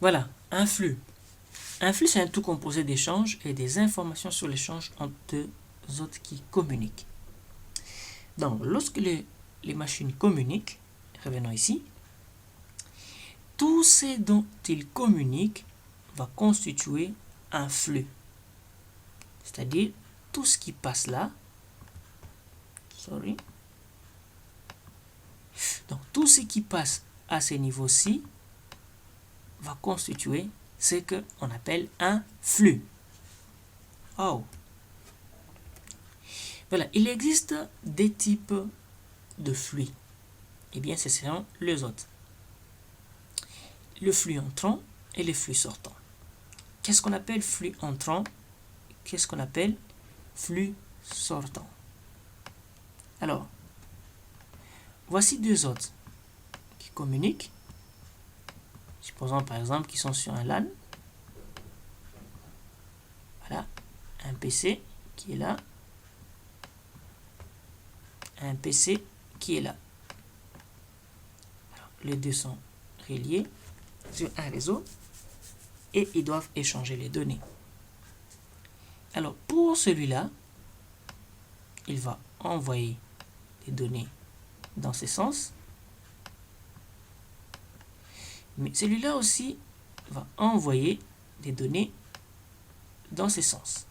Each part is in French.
Voilà, un flux. Un flux, c'est un tout composé d'échanges et des informations sur l'échange entre deux autres qui communiquent. Donc, lorsque les machines communiquent, revenons ici, tout ce dont ils communiquent va constituer un flux. C'est-à-dire, tout ce qui passe là, donc tout ce qui passe à ce niveau-ci va constituer ce qu'on appelle un flux. Oh. Voilà, il existe des types de flux. Eh bien, ce seront les autres. Le flux entrant et le flux sortant. Qu'est-ce qu'on appelle flux entrant? Qu'est-ce qu'on appelle flux sortant? Alors, voici deux autres qui communiquent. Supposons par exemple qu'ils sont sur un LAN. Voilà, un PC qui est là. Un PC qui est là. Alors, les deux sont reliés sur un réseau et ils doivent échanger les données. Alors, pour celui-là, il va envoyer des données dans ce sens. Mais celui-là aussi va envoyer des données dans ce sens.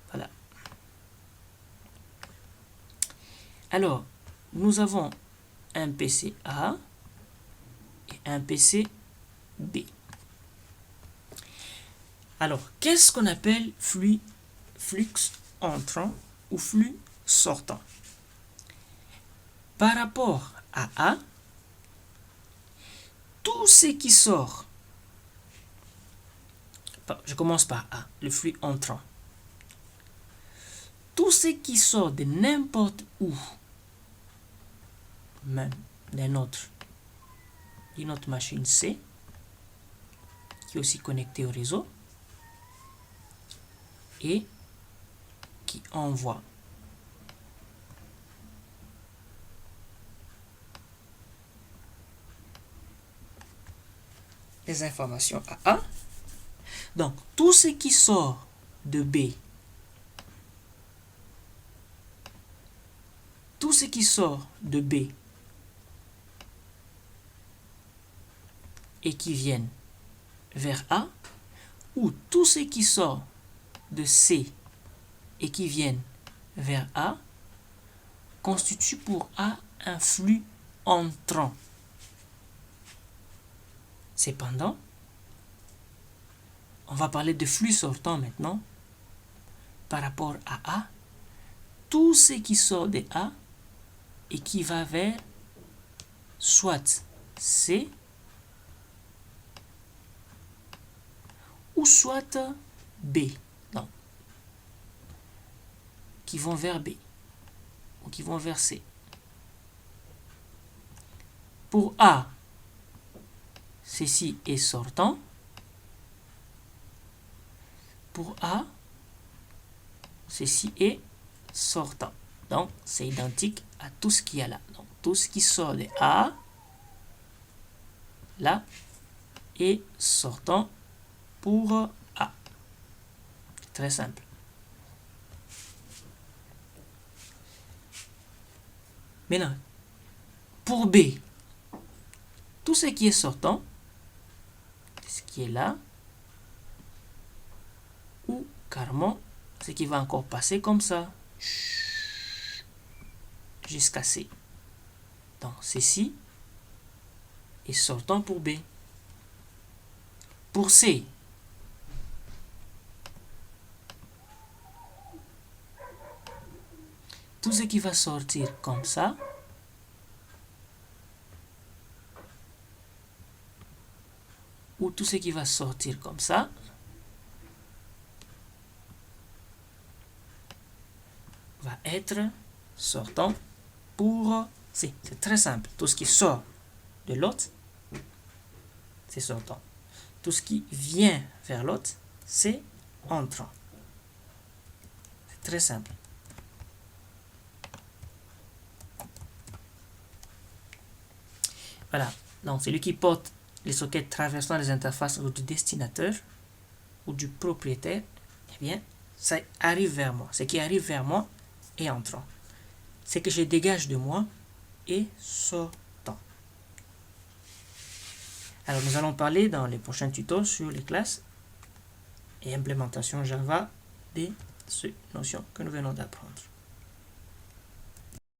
Voilà. Alors, nous avons un PC A et un PC B. Alors, qu'est-ce qu'on appelle flux entrant ou flux sortant? Par rapport à A, tout ce qui sort, je commence par A, le flux entrant. Tout ce qui sort de n'importe où, même d'une autre machine C, qui est aussi connectée au réseau, et qui envoie les informations à A. Donc, tout ce qui sort de B, tout ce qui sort de B et qui viennent vers A, ou tout ce qui sort de C et qui viennent vers A, constitue pour A un flux entrant. Cependant, on va parler de flux sortant maintenant. Par rapport à A, tout ce qui sort de A et qui va vers soit C ou soit B. Non. Qui vont vers B ou qui vont vers C. Pour A, ceci est sortant. Pour A, ceci est sortant. Donc, c'est identique à tout ce qu'il y a là. Donc, tout ce qui sort de A, là, est sortant pour A. Très simple. Maintenant, pour B, tout ce qui est sortant, ce qui est là, ou carrément ce qui va encore passer comme ça, jusqu'à C. Donc, ceci est sortant pour B. Pour C, tout ce qui va sortir comme ça, ou tout ce qui va sortir comme ça, va être sortant pour C. C'est très simple. Tout ce qui sort de l'autre, c'est sortant. Tout ce qui vient vers l'autre, c'est entrant. C'est très simple. Voilà. Donc, celui qui porte les sockets traversant les interfaces du destinataire ou du propriétaire, eh bien, ça arrive vers moi. Ce qui arrive vers moi est entrant. Ce que je dégage de moi est sortant. Alors, nous allons parler dans les prochains tutos sur les classes et implémentation Java de ces notions que nous venons d'apprendre.